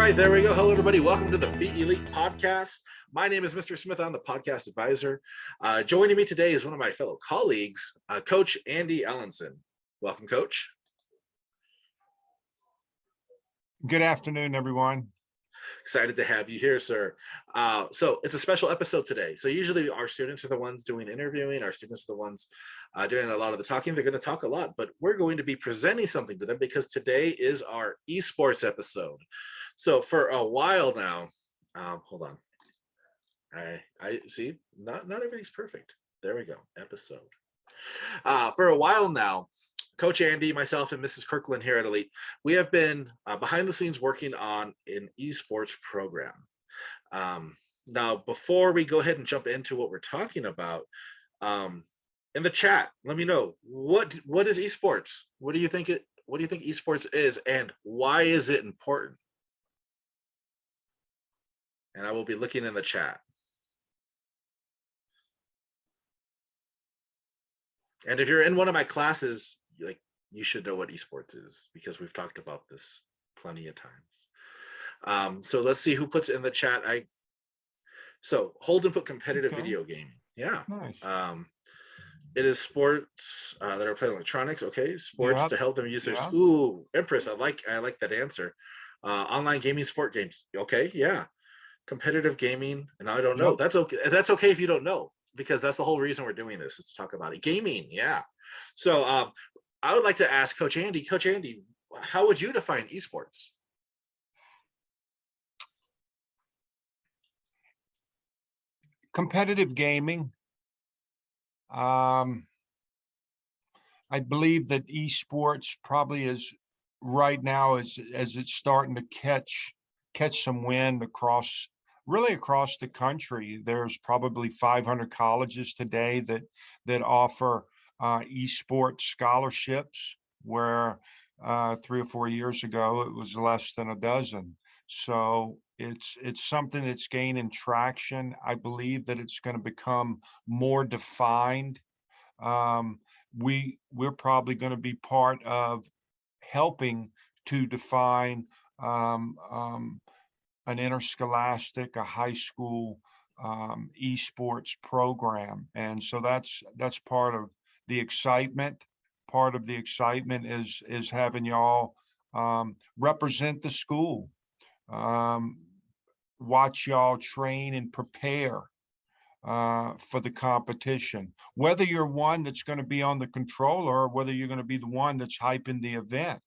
right, there we go. Hello, everybody. Welcome to the Be Elite podcast. My name is Mr. Smith. I'm the podcast advisor. Joining me today is one of my fellow colleagues, Coach Andy Allanson. Welcome, Coach. Good afternoon, everyone. Excited to have you here, sir. So it's a special episode today. So usually our students are the ones doing interviewing. Our students are the ones doing a lot of the talking. They're going to talk a lot, but we're going to be presenting something to them because today is our esports episode. So for a while now, hold on. I see, not everything's perfect. There we go, episode. For a while now, Coach Andy, myself, and Mrs. Kirkland here at Elite, we have been behind the scenes working on an esports program. Now, before we go ahead and jump into what we're talking about, in the chat, let me know what is esports? What do you think esports is, and why is it important? And I will be looking in the chat. And if you're in one of my classes, you should know what esports is because we've talked about this plenty of times. So let's see who puts in the chat. So Holden put competitive video gaming. Yeah. Nice. It is sports that are played electronics. Okay, sports to help them use their. Yeah. Ooh, Empress. I like that answer. Online gaming, sport games. Okay, yeah. Competitive gaming, and I don't know. That's okay. That's okay if you don't know, because that's the whole reason we're doing this, is to talk about it. Gaming, yeah. So I would like to ask Coach Andy. Coach Andy, how would you define esports? Competitive gaming. I believe that esports probably is right now as it's starting to catch some wind across the country. There's probably 500 colleges today that offer esports scholarships, where 3 or 4 years ago it was less than a dozen. So it's something that's gaining traction. I believe that it's going to become more defined. We're probably going to be part of helping to define an interscholastic, a high school esports program, and so that's part of the excitement. Part of the excitement is having y'all represent the school, watch y'all train and prepare for the competition. Whether you're one that's going to be on the controller, or whether you're going to be the one that's hyping the event.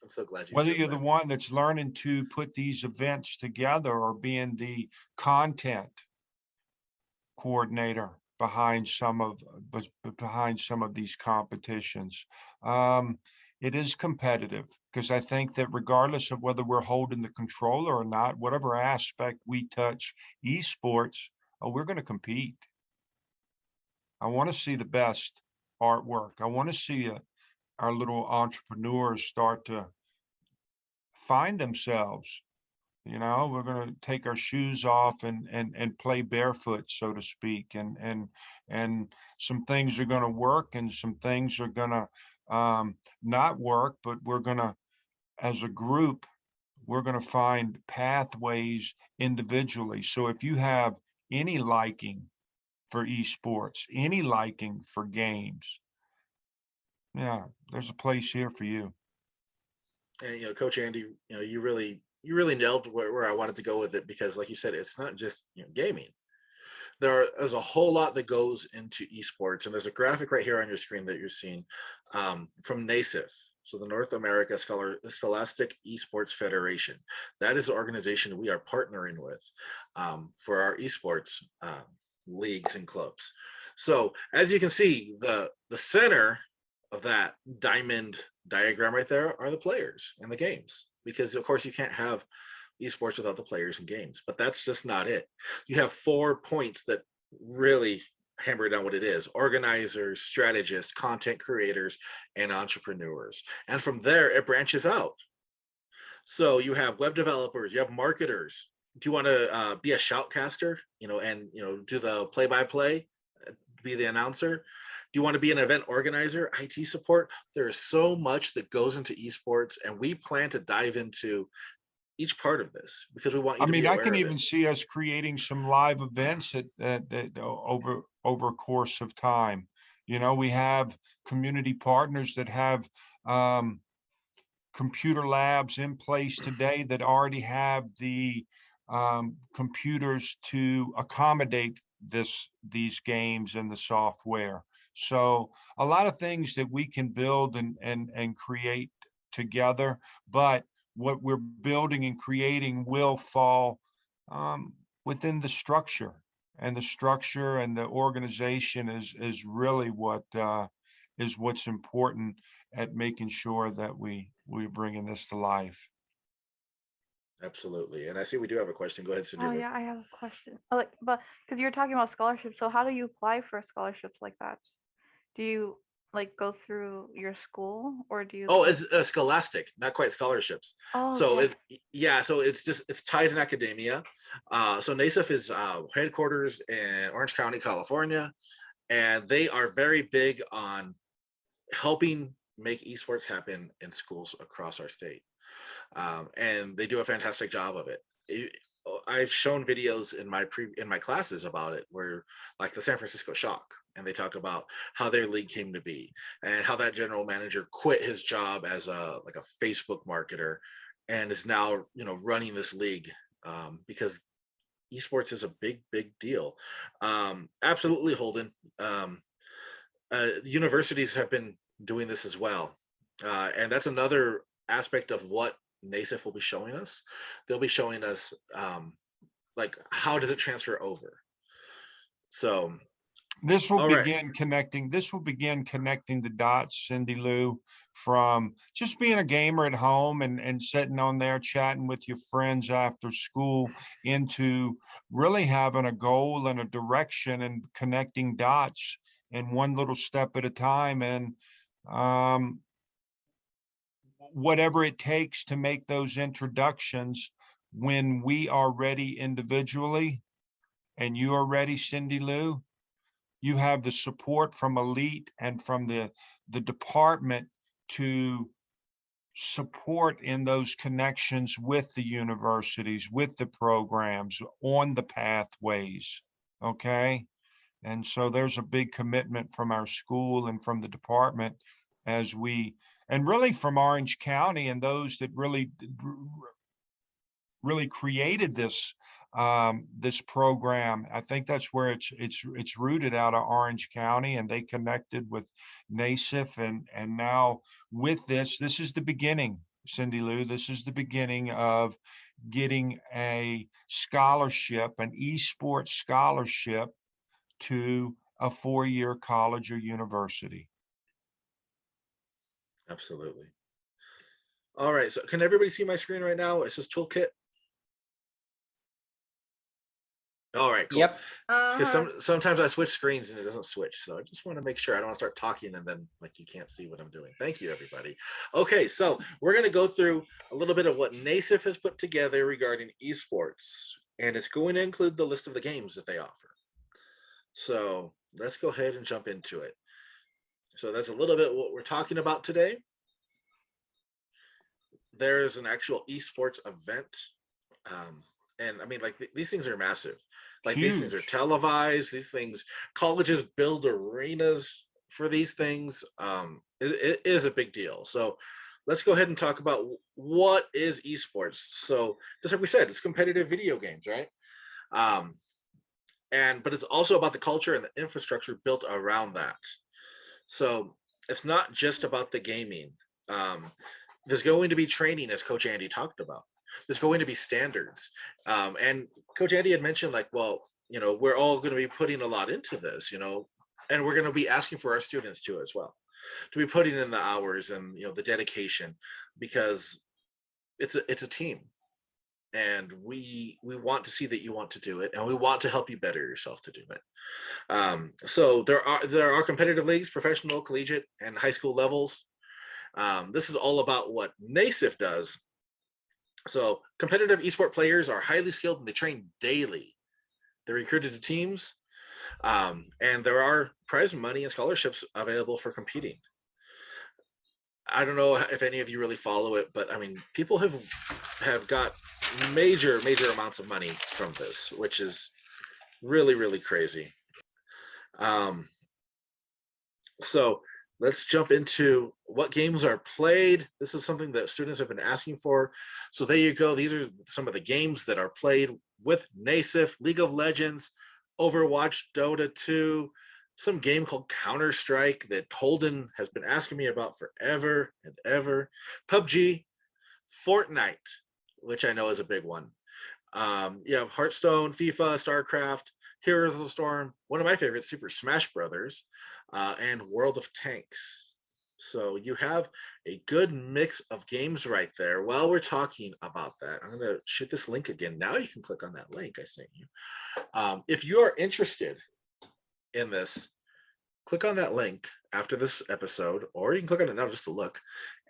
I'm so glad you. Whether you're the one that's learning to put these events together, or being the content coordinator behind some of these competitions. It is competitive, because I think that regardless of whether we're holding the controller or not, whatever aspect we touch esports, we're going to compete. I want to see the best artwork. I want to see our little entrepreneurs start to find themselves. We're going to take our shoes off and play barefoot, so to speak, and some things are going to work and some things are going to not work, but we're going to, as a group, we're going to find pathways individually. So if you have any liking for esports, any liking for games, yeah, there's a place here for you. And Coach Andy, you really nailed where I wanted to go with it, because like you said, it's not just gaming. There's a whole lot that goes into esports, and there's a graphic right here on your screen that you're seeing from NASIF. So the North America Scholastic Esports Federation. That is the organization we are partnering with for our esports leagues and clubs. So as you can see, the center of that diamond diagram right there are the players and the games, because of course you can't have esports without the players and games. But that's just not it. You have 4 points that really hammer down what it is: organizers, strategists, content creators, and entrepreneurs. And from there it branches out. So you have web developers, you have marketers. Do you want to be a shoutcaster, and do the play-by-play, be the announcer? Do you want to be an event organizer, IT support? There is so much that goes into esports, and we plan to dive into each part of this because we want you I to be mean, I aware can of it. even see us creating some live events over a course of time. You know, we have community partners that have computer labs in place today that already have the computers to accommodate these games and the software. So a lot of things that we can build and create together, but what we're building and creating will fall within the structure, and the structure and the organization is really what's important at making sure that we're bringing this to life. Absolutely. And I see we do have a question. Go ahead, Cindy Oh Lou. yeah, I have a question. Like, but because you're talking about scholarships, so how do you apply for scholarships like that? Do you like go through your school, or do you Oh, like? it's scholastic, not quite scholarships. Oh, So okay. yeah, so it's tied in academia. So NASEF is headquarters in Orange County, California, and they are very big on helping make esports happen in schools across our state. And they do a fantastic job of it. I've shown videos in my classes about it, where like the San Francisco Shock, and they talk about how their league came to be and how that general manager quit his job as a Facebook marketer and is now running this league because esports is a big deal. Absolutely, Holden. Universities have been doing this as well, and that's another aspect of what NASEF will be showing us. They'll be showing us like how does it transfer over. So This will all right. begin connecting the dots, Cindy Lou, from just being a gamer at home and sitting on there chatting with your friends after school into really having a goal and a direction and connecting dots and one little step at a time, and whatever it takes to make those introductions when we are ready individually and you are ready, Cindy Lou. You have the support from Elite and from the department to support in those connections with the universities, with the programs, on the pathways. Okay. And so there's a big commitment from our school and from the department and really from Orange County and those that really created this program. I think that's where it's rooted out of Orange County, and they connected with NASEF, and now with this is the beginning, Cindy Lou. This is the beginning of getting a scholarship, an esports scholarship, to a 4-year college or university. Absolutely. All right. So can everybody see my screen right now? It says toolkit. All right, cool. Yep. Because sometimes I switch screens and it doesn't switch. So I just want to make sure I don't want to start talking and then like you can't see what I'm doing. Thank you, everybody. Okay, so we're going to go through a little bit of what NASEF has put together regarding esports, and it's going to include the list of the games that they offer. So let's go ahead and jump into it. So that's a little bit what we're talking about today. There's an actual esports event. And I mean, like these things are massive. Like these things are Huge. televised. These things, colleges build arenas for these things. It is a big deal. So let's go ahead and talk about what is esports. So just like we said, it's competitive video games, right? But it's also about the culture and the infrastructure built around that. So it's not just about the gaming. There's going to be training, as Coach Andy talked about. There's going to be standards. And Coach Andy had mentioned, like, well, we're all going to be putting a lot into this, and we're going to be asking for our students too, as well, to be putting in the hours and, the dedication, because it's a team. And we want to see that you want to do it, and we want to help you better yourself to do it. So there are competitive leagues, professional, collegiate, and high school levels. This is all about what NASEF does. So competitive esports players are highly skilled and they train daily. They're recruited to teams, and there are prize money and scholarships available for competing. I don't know if any of you really follow it, but I mean, people have have got major amounts of money from this, which is really crazy. So let's jump into what games are played. This is something that students have been asking for. So there you go. These are some of the games that are played with NASIF: League of Legends, Overwatch, Dota 2, some game called Counter-Strike that Holden has been asking me about forever and ever, PUBG, Fortnite, which I know is a big one. You have Hearthstone, FIFA, StarCraft, Heroes of the Storm, one of my favorites, Super Smash Brothers, and World of Tanks. So you have a good mix of games right there. While we're talking about that, I'm going to shoot this link again. Now you can click on that link I sent you. If you are interested in this, click on that link after this episode, or you can click on it now just to look,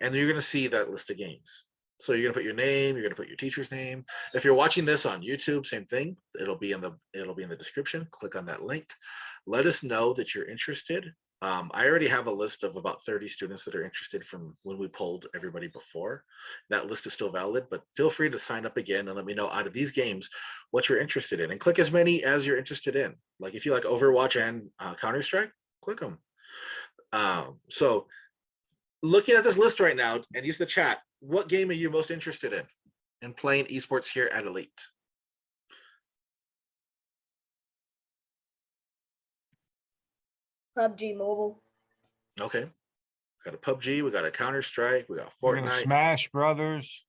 and you're going to see that list of games. So you're going to put your name, you're going to put your teacher's name. If you're watching this on YouTube, same thing. It'll be in the description. Click on that link. Let us know that you're interested. I already have a list of about 30 students that are interested from when we polled everybody before. That list is still valid, but feel free to sign up again and let me know out of these games what you're interested in, and click as many as you're interested in. Like if you like Overwatch and Counter-Strike, click them. So looking at this list right now, and use the chat, what game are you most interested in playing esports here at Elite? PUBG Mobile. Okay. We got a PUBG, we got a Counter-Strike, we got We're gonna Fortnite. Smash Brothers.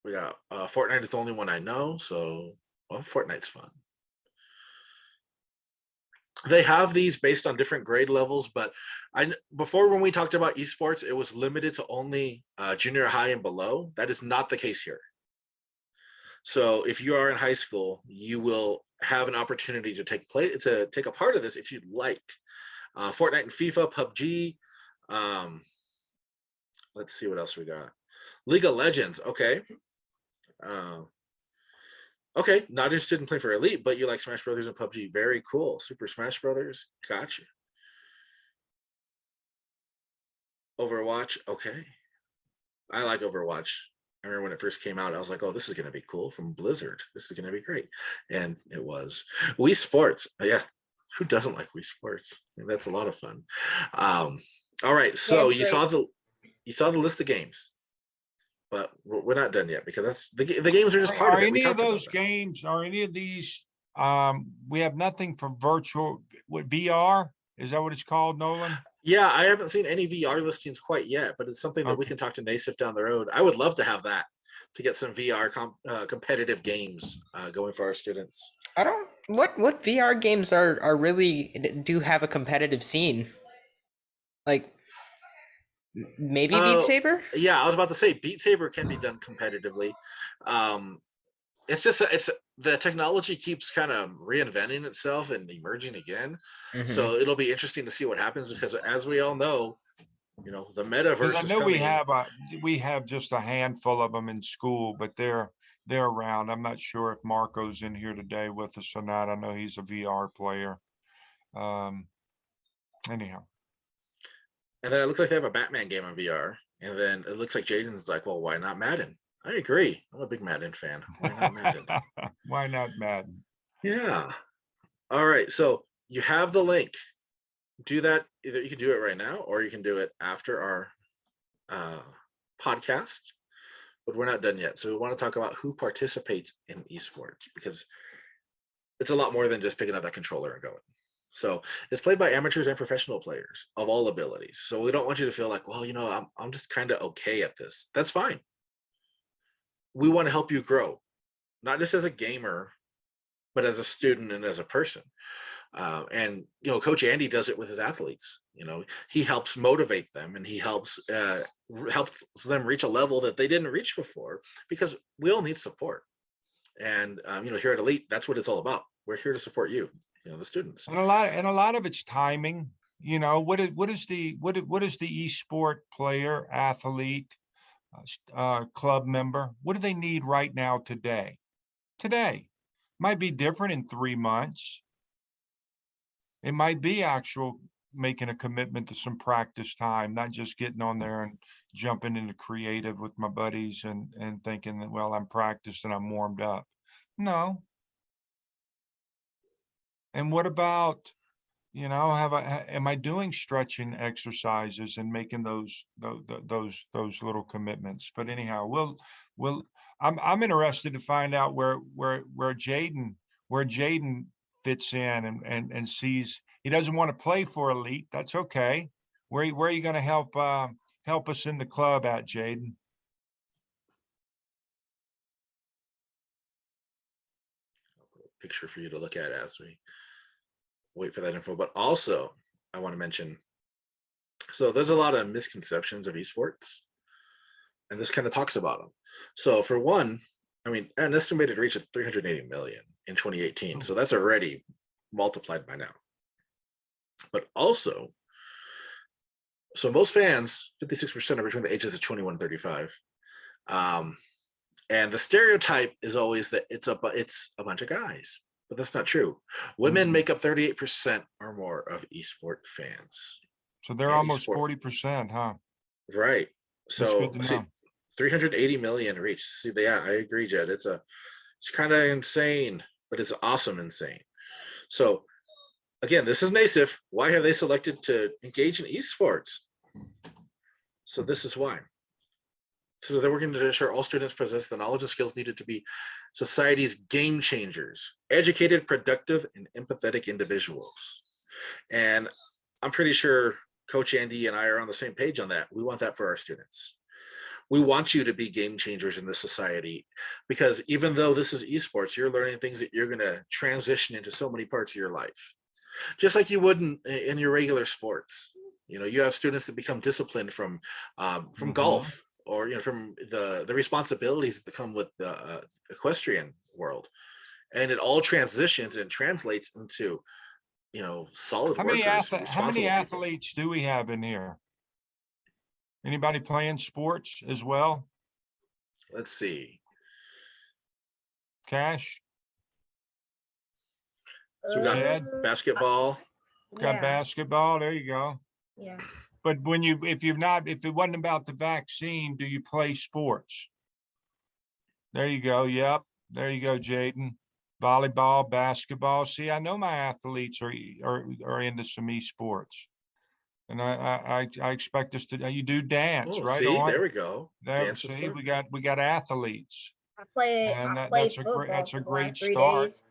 We got Fortnite is the only one I know, so well, Fortnite's fun. They have these based on different grade levels, but before when we talked about esports, it was limited to only junior high and below. That is not the case here. So if you are in high school, you will have an opportunity to take a part of this if you'd like. Fortnite and FIFA, PUBG. Let's see what else we got. League of Legends. Okay. Okay, not interested in playing for Elite, but you like Smash Brothers and PUBG. Very cool. Super Smash Brothers. Gotcha. Overwatch. Okay. I like Overwatch. I remember when it first came out, I was like, oh, this is going to be cool, from Blizzard. This is going to be great. And it was. Wii Sports. Yeah. Who doesn't like Wii Sports? I mean, that's a lot of fun. All right. So you saw the list of games, but we're not done yet, because that's the games are just part of it. Any of those games, are any of these, we have nothing for virtual, what, VR? Is that what it's called, Nolan? Yeah, I haven't seen any VR listings quite yet, but it's something that we can talk to NASIF down the road. I would love to have that, to get some VR competitive games going for our students. What VR games are really do have a competitive scene? Like maybe Beat Saber? Yeah, I was about to say Beat Saber can be done competitively. It's just the technology keeps kind of reinventing itself and emerging again. So it'll be interesting to see what happens, because as we all know, the metaverse I know is we have just a handful of them in school, but they're around. I'm not sure if Marco's in here today with us or not. I know he's a VR player. Anyhow. And then it looks like they have a Batman game on VR. And then it looks like Jaden's like, well, why not Madden? I agree. I'm a big Madden fan. Why not Madden? Why not Madden? Yeah. All right. So you have the link. Do that. Either you can do it right now, or you can do it after our podcast. But we're not done yet. So we want to talk about who participates in esports, because it's a lot more than just picking up that controller and going. So it's played by amateurs and professional players of all abilities. So we don't want you to feel like, well, I'm just kind of okay at this. That's fine. We want to help you grow, not just as a gamer, but as a student and as a person. And Coach Andy does it with his athletes. He helps motivate them, and he helps them reach a level that they didn't reach before, because we all need support. And here at Elite, that's what it's all about. We're here to support you, the students. And a lot of it's timing. What is the esport player, athlete, club member, what do they need right now today? Might be different in 3 months. It might be actual making a commitment to some practice time, not just getting on there and jumping into creative with my buddies and thinking that, well, I'm practiced and I'm warmed up. No. And what about, am I doing stretching exercises and making those little commitments? But anyhow, I'm interested to find out where Jaden fits in and sees he doesn't want to play for Elite. That's okay. Where are you going to help us in the club at, Jaden? Picture for you to look at as we wait for that info. But also, I want to mention, so there's a lot of misconceptions of esports, and this kind of talks about them. So for one, I mean, an estimated reach of 380 million in 2018. So that's already multiplied by now. But also, so most fans, 56% are between the ages of 21 and 35. And the stereotype is always that it's a bunch of guys, but that's not true. Women make up 38% or more of esport fans. So they're almost 40%, huh? Right. So see, know. 380 million reach. See, yeah, I agree, Jed. It's kind of insane, but it's awesome insane. So again, this is NASIF. Why have they selected to engage in esports? So this is why. So they're working to ensure all students possess the knowledge and skills needed to be society's game changers, educated, productive, and empathetic individuals. And I'm pretty sure Coach Andy and I are on the same page on that. We want that for our students. We want you to be game changers in this society, because even though this is esports, you're learning things that you're going to transition into so many parts of your life, just like you would in your regular sports. You have students that become disciplined from golf, or from the responsibilities that come with the equestrian world, and it all transitions and translates into solid workers. How many athletes do we have in here? Anybody playing sports as well? Let's see. Cash. So we got basketball. Got basketball. There you go. Yeah. But if it wasn't about the vaccine, do you play sports? There you go. Yep. There you go, Jaden. Volleyball, basketball. See, I know my athletes are into some esports, and I expect us to. You do dance, right? See, there we go. See, we got athletes. I play football. That's a great start. Days.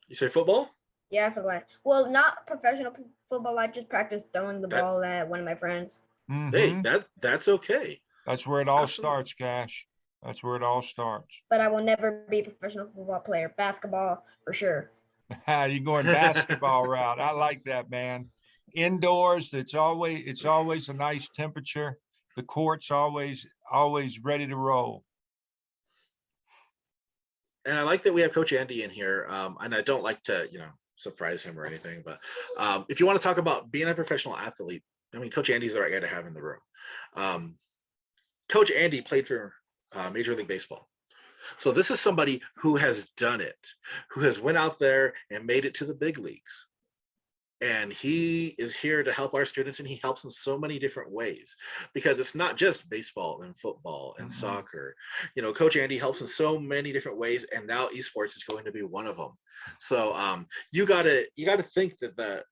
You say football? Yeah, football. Well, not professional football. I just practice throwing the ball at one of my friends. Hey, that's okay. That's where it all starts, Cash. That's where it all starts. But I will never be a professional football player. Basketball for sure. You're going basketball route. I like that, man. Indoors, it's always a nice temperature. The court's always ready to roll. And I like that we have Coach Andy in here. And I don't like to, surprise him or anything, but if you want to talk about being a professional athlete, I mean, Coach Andy's the right guy to have in the room. Coach Andy played for Major League Baseball. So this is somebody who has done it, who has went out there and made it to the big leagues. And he is here to help our students, and he helps in so many different ways, because it's not just baseball and football and soccer. Coach Andy helps in so many different ways, and now esports is going to be one of them. So you gotta think that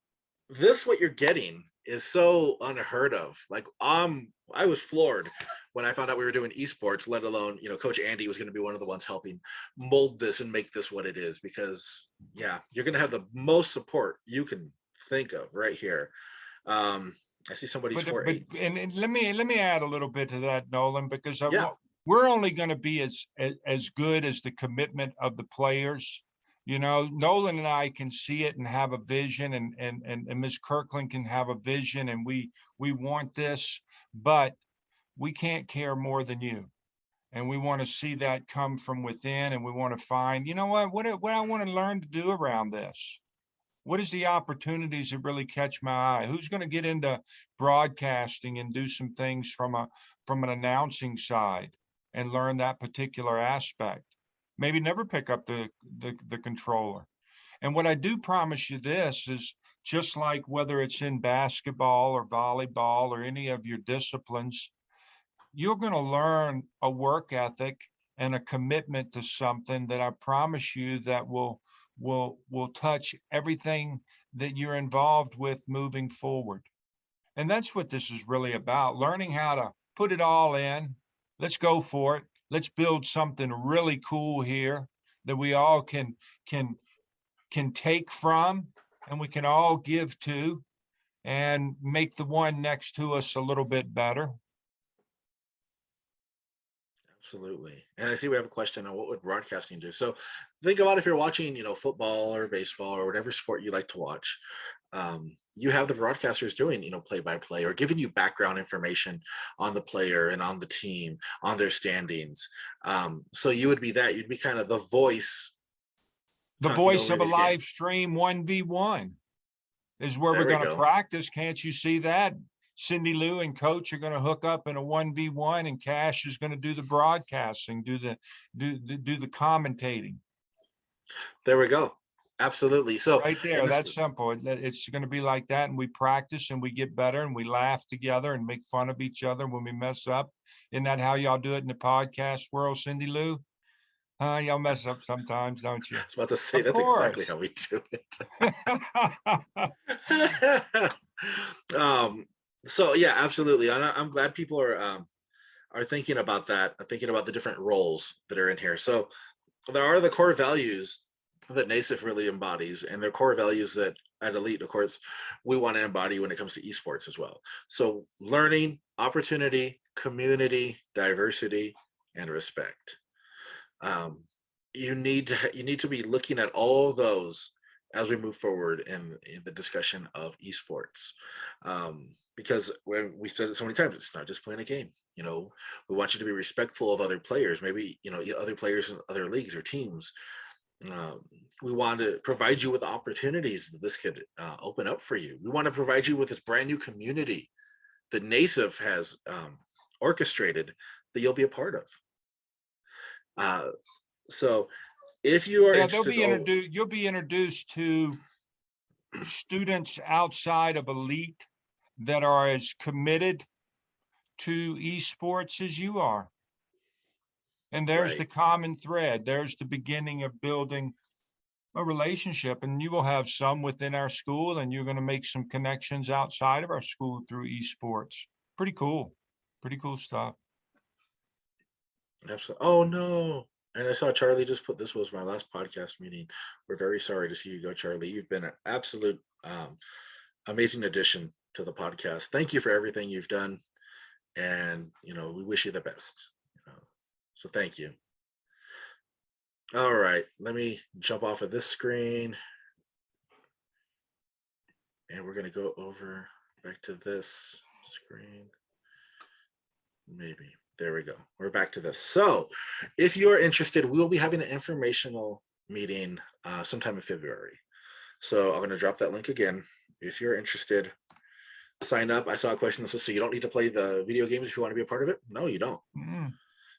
what you're getting is so unheard of. Like I was floored when I found out we were doing esports, let alone, Coach Andy was going to be one of the ones helping mold this and make this what it is, because you're going to have the most support you can think of right here. I see somebody's 4'8". And let me add a little bit to that, Nolan, because we're only going to be as good as the commitment of the players. Nolan and I can see it and have a vision, and Ms. Kirkland can have a vision, and we want this, but we can't care more than you. And we want to see that come from within, and we want to find, what I want to learn to do around this. What is the opportunities that really catch my eye? Who's going to get into broadcasting and do some things from an announcing side and learn that particular aspect? Maybe never pick up the controller. And what I do promise you this is just like whether it's in basketball or volleyball or any of your disciplines, you're going to learn a work ethic and a commitment to something that I promise you that will touch everything that you're involved with moving forward. And that's what this is really about, learning how to put it all in. Let's go for it. Let's build something really cool here that we all can take from, and we can all give to, and make the one next to us a little bit better. Absolutely. And I see we have a question on what would broadcasting do. So think about if you're watching, football or baseball or whatever sport you like to watch. You have the broadcasters doing, play-by-play or giving you background information on the player and on the team, on their standings. So you would be that. You'd be kind of the voice. The voice of a live stream 1v1 is where we're going to practice. Can't you see that? Cindy Lou and Coach are going to hook up in a 1v1, and Cash is going to do the broadcasting, do the commentating. There we go. Absolutely. So right there, that's simple. It's going to be like that, and we practice and we get better and we laugh together and make fun of each other when we mess up. Isn't that how y'all do it in the podcast world, Cindy Lou? Y'all mess up sometimes, don't you? I was about to say, that's exactly how we do it. So yeah, absolutely. I'm glad people are thinking about that, thinking about the different roles that are in here. So there are the core values that NASIF really embodies, and their core values that at Elite, of course, we want to embody when it comes to esports as well. So learning, opportunity, community, diversity, and respect. You need to be looking at all of those as we move forward in the discussion of esports. Because when we said it so many times, it's not just playing a game. We want you to be respectful of other players, maybe, other players in other leagues or teams. We want to provide you with opportunities that this could open up for you. We want to provide you with this brand new community that NASIF has orchestrated that you'll be a part of. So if you are interested, you'll be introduced to students outside of Elite that are as committed to esports as you are. And there's the common thread. There's the beginning of building a relationship, and you will have some within our school, and you're going to make some connections outside of our school through esports. Pretty cool stuff. Absolutely. Oh no. And I saw Charlie just put, this was my last podcast meeting. We're very sorry to see you go, Charlie. You've been an absolute amazing addition to the podcast. Thank you for everything you've done. And, we wish you the best. So thank you. All right, let me jump off of this screen. And we're going to go over back to this screen. Maybe. There we go. We're back to this. So if you're interested, we will be having an informational meeting sometime in February. So I'm going to drop that link again. If you're interested, sign up. I saw a question that says, so you don't need to play the video games if you want to be a part of it? No, you don't.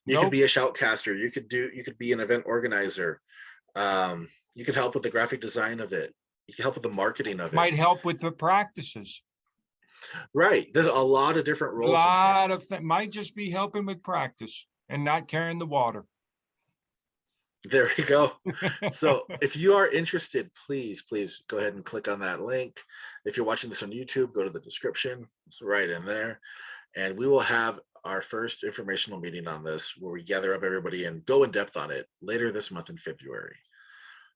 You could be a shoutcaster. You could be an event organizer. You could help with the graphic design of it. You can help with the marketing of it. Might help with the practices. Right. There's a lot of different roles. A lot of things. Might just be helping with practice and not carrying the water. There we go. So if you are interested, please go ahead and click on that link. If you're watching this on YouTube, go to the description. It's right in there. And we will have our first informational meeting on this where we gather up everybody and go in depth on it later this month in February.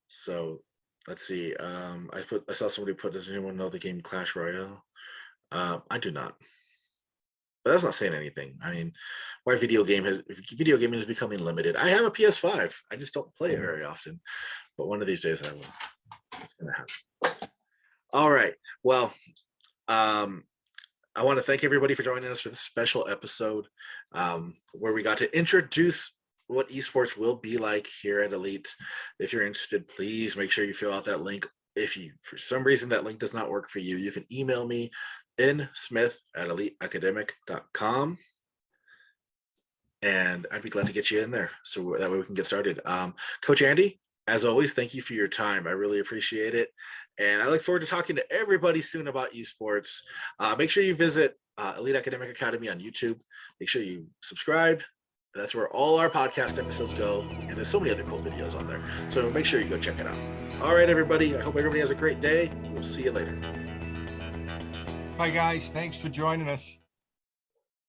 So let's see. I saw somebody put, does anyone know the game Clash Royale? I do not. But that's not saying anything. I mean, why video gaming is becoming limited. I have a PS5. I just don't play it very often. But one of these days I will. It's gonna happen. All right. Well, I want to thank everybody for joining us for this special episode where we got to introduce what esports will be like here at Elite. If you're interested, please make sure you fill out that link. If you, for some reason, that link does not work for you, you can email me smith@eliteacademic.com, and I'd be glad to get you in there so that way we can get started. Coach Andy, as always, thank you for your time. I really appreciate it. And I look forward to talking to everybody soon about esports. Make sure you visit Elite Academic Academy on YouTube. Make sure you subscribe. That's where all our podcast episodes go. And there's so many other cool videos on there. So make sure you go check it out. All right, everybody. I hope everybody has a great day. We'll see you later. Bye, guys. Thanks for joining us.